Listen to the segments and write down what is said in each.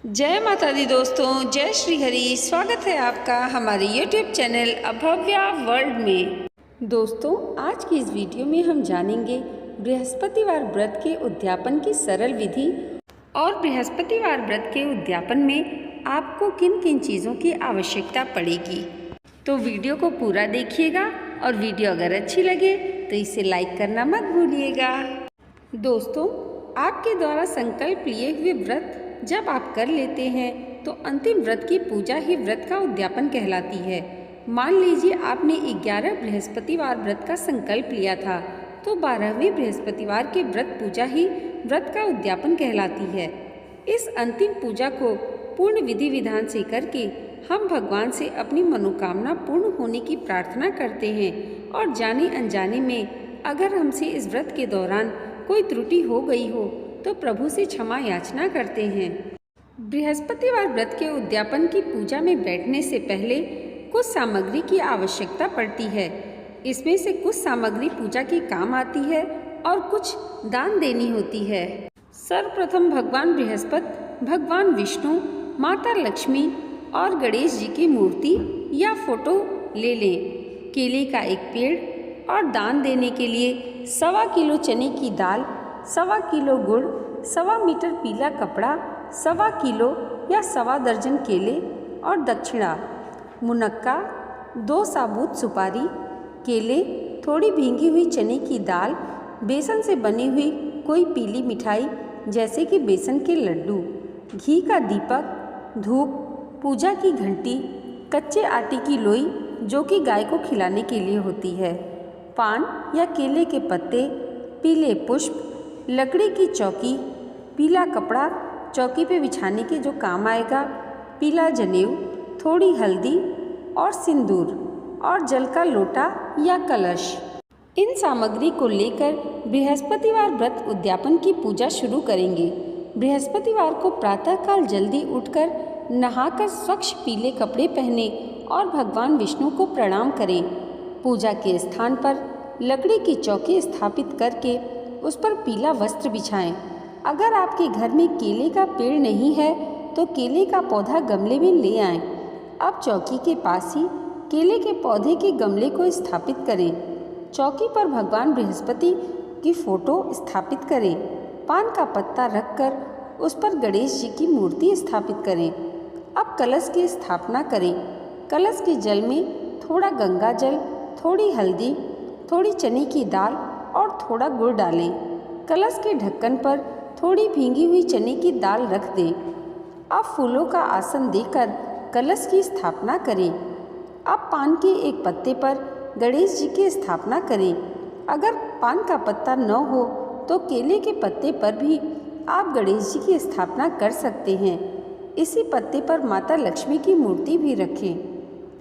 जय माता दी दोस्तों, जय श्री हरि। स्वागत है आपका हमारे YouTube चैनल अभव्या वर्ल्ड में। दोस्तों, आज की इस वीडियो में हम जानेंगे बृहस्पतिवार व्रत के उद्यापन की सरल विधि और बृहस्पतिवार व्रत के उद्यापन में आपको किन किन चीज़ों की आवश्यकता पड़ेगी। तो वीडियो को पूरा देखिएगा और वीडियो अगर अच्छी लगे तो इसे लाइक करना मत भूलिएगा। दोस्तों, आपके द्वारा संकल्प लिए हुए व्रत जब आप कर लेते हैं तो अंतिम व्रत की पूजा ही व्रत का उद्यापन कहलाती है। मान लीजिए आपने 11 बृहस्पतिवार व्रत का संकल्प लिया था तो 12वें बृहस्पतिवार के व्रत पूजा ही व्रत का उद्यापन कहलाती है। इस अंतिम पूजा को पूर्ण विधि विधान से करके हम भगवान से अपनी मनोकामना पूर्ण होने की प्रार्थना करते हैं और जाने अनजाने में अगर हमसे इस व्रत के दौरान कोई त्रुटि हो गई हो तो प्रभु से क्षमा याचना करते हैं। बृहस्पतिवार व्रत के उद्यापन की पूजा में बैठने से पहले कुछ सामग्री की आवश्यकता पड़ती है। इसमें से कुछ सामग्री पूजा के काम आती है और कुछ दान देनी होती है। सर्वप्रथम भगवान बृहस्पति, भगवान विष्णु, माता लक्ष्मी और गणेश जी की मूर्ति या फोटो ले लें। केले का एक पेड़ और दान देने के लिए 1.25 किलो चने की दाल, 1.25 किलो गुड़, 1.25 मीटर पीला कपड़ा, 1.25 किलो या 1.25 दर्जन केले और दक्षिणा, मुनक्का, 2 साबुत सुपारी, केले, थोड़ी भींगी हुई चने की दाल, बेसन से बनी हुई कोई पीली मिठाई जैसे कि बेसन के लड्डू, घी का दीपक, धूप, पूजा की घंटी, कच्चे आटे की लोई जो कि गाय को खिलाने के लिए होती है, पान या केले के पत्ते, पीले पुष्प, लकड़ी की चौकी, पीला कपड़ा चौकी पे बिछाने के जो काम आएगा, पीला जनेऊ, थोड़ी हल्दी और सिंदूर और जल का लोटा या कलश। इन सामग्री को लेकर बृहस्पतिवार व्रत उद्यापन की पूजा शुरू करेंगे। बृहस्पतिवार को प्रातःकाल जल्दी उठकर नहाकर स्वच्छ पीले कपड़े पहने और भगवान विष्णु को प्रणाम करें। पूजा के स्थान पर लकड़ी की चौकी स्थापित करके उस पर पीला वस्त्र बिछाएं। अगर आपके घर में केले का पेड़ नहीं है तो केले का पौधा गमले में ले आएं। अब चौकी के पास ही केले के पौधे के गमले को स्थापित करें। चौकी पर भगवान बृहस्पति की फोटो स्थापित करें। पान का पत्ता रखकर उस पर गणेश जी की मूर्ति स्थापित करें। अब कलश की स्थापना करें। कलश के जल में थोड़ा गंगा जल, थोड़ी हल्दी, थोड़ी चने की दाल और थोड़ा गुड़ डालें। कलश के ढक्कन पर थोड़ी भींगी हुई चने की दाल रख दें। अब फूलों का आसन देकर कलश की स्थापना करें। अब पान के एक पत्ते पर गणेश जी की स्थापना करें। अगर पान का पत्ता न हो तो केले के पत्ते पर भी आप गणेश जी की स्थापना कर सकते हैं। इसी पत्ते पर माता लक्ष्मी की मूर्ति भी रखें।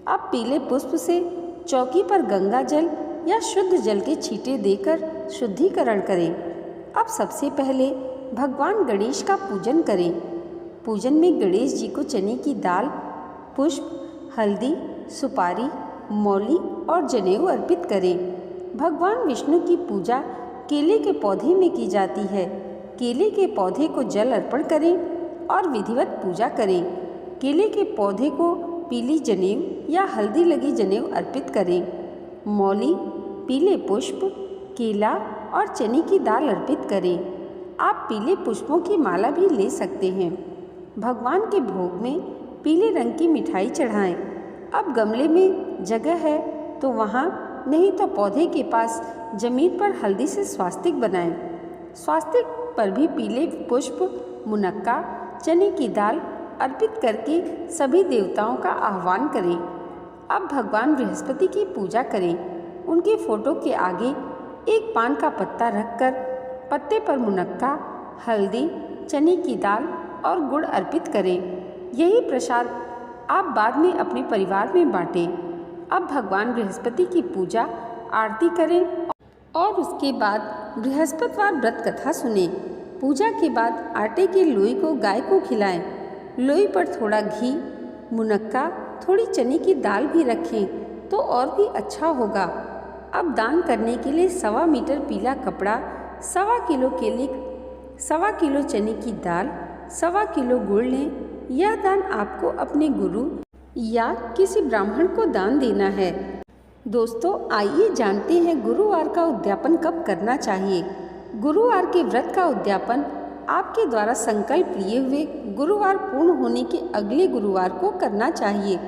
अब पीले पुष्प से चौकी पर गंगा जल या शुद्ध जल के छींटे देकर शुद्धिकरण करें। अब सबसे पहले भगवान गणेश का पूजन करें। पूजन में गणेश जी को चने की दाल, पुष्प, हल्दी, सुपारी, मौली और जनेऊ अर्पित करें। भगवान विष्णु की पूजा केले के पौधे में की जाती है। केले के पौधे को जल अर्पण करें और विधिवत पूजा करें। केले के पौधे को पीली जनेऊ या हल्दी लगी जनेऊ अर्पित करें। मौली, पीले पुष्प, केला और चने की दाल अर्पित करें। आप पीले पुष्पों की माला भी ले सकते हैं। भगवान के भोग में पीले रंग की मिठाई चढ़ाएं। अब गमले में जगह है तो वहाँ, नहीं तो पौधे के पास जमीन पर हल्दी से स्वास्तिक बनाएं। स्वास्तिक पर भी पीले पुष्प, मुनक्का, चने की दाल अर्पित करके सभी देवताओं का आह्वान करें। अब भगवान बृहस्पति की पूजा करें। उनके फोटो के आगे एक पान का पत्ता रखकर पत्ते पर मुनक्का, हल्दी, चने की दाल और गुड़ अर्पित करें। यही प्रसाद आप बाद में अपने परिवार में बांटें। अब भगवान बृहस्पति की पूजा आरती करें और उसके बाद बृहस्पतिवार व्रत कथा सुनें। पूजा के बाद आटे की लोई को गाय को खिलाएं। लोई पर थोड़ा घी, मुनक्का, थोड़ी चने की दाल भी रखें तो और भी अच्छा होगा। अब दान करने के लिए 1.25 मीटर पीला कपड़ा, 1.25 किलो केले, 1.25 किलो चने की दाल, 1.25 किलो गुड़ लें। यह दान आपको अपने गुरु या किसी ब्राह्मण को दान देना है। दोस्तों, आइए जानते हैं गुरुवार का उद्यापन कब करना चाहिए। गुरुवार के व्रत का उद्यापन आपके द्वारा संकल्प लिए हुए गुरुवार पूर्ण होने के अगले गुरुवार को करना चाहिए।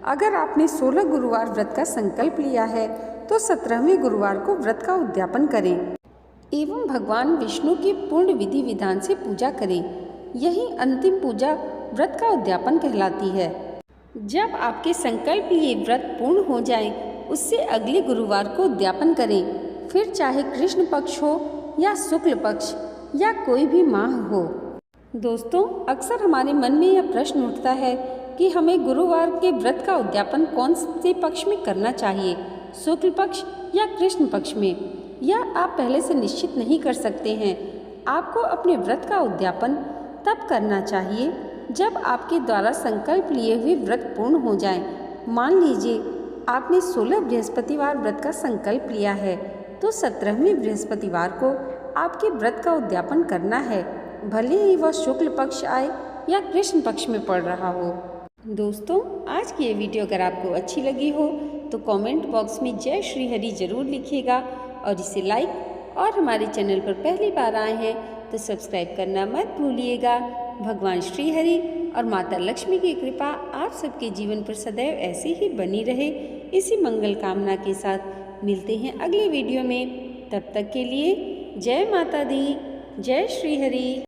अगर आपने 16 गुरुवार व्रत का संकल्प लिया है तो 17वें गुरुवार को व्रत का उद्यापन करें एवं भगवान विष्णु की पूर्ण विधि विधान से पूजा करें। यही अंतिम पूजा व्रत का उद्यापन कहलाती है। जब आपके संकल्प लिए व्रत पूर्ण हो जाए, उससे अगले गुरुवार को उद्यापन करें, फिर चाहे कृष्ण पक्ष हो या शुक्ल पक्ष या कोई भी माह हो। दोस्तों, अक्सर हमारे मन में यह प्रश्न उठता है कि हमें गुरुवार के व्रत का उद्यापन कौन से पक्ष में करना चाहिए, शुक्ल पक्ष या कृष्ण पक्ष में। यह आप पहले से निश्चित नहीं कर सकते हैं। आपको अपने व्रत का उद्यापन तब करना चाहिए जब आपके द्वारा संकल्प लिए हुए व्रत पूर्ण हो जाए। मान लीजिए आपने 16 बृहस्पतिवार व्रत का संकल्प लिया है तो 17वें बृहस्पतिवार को आपके व्रत का उद्यापन करना है, भले ही वह शुक्ल पक्ष आए या कृष्ण पक्ष में पड़ रहा हो। दोस्तों, आज की ये वीडियो अगर आपको अच्छी लगी हो तो कमेंट बॉक्स में जय श्री हरि जरूर लिखिएगा और इसे लाइक और हमारे चैनल पर पहली बार आए हैं तो सब्सक्राइब करना मत भूलिएगा। भगवान श्री हरि और माता लक्ष्मी की कृपा आप सबके जीवन पर सदैव ऐसी ही बनी रहे, इसी मंगल कामना के साथ मिलते हैं अगले वीडियो में। तब तक के लिए जय माता दी, जय श्री हरि।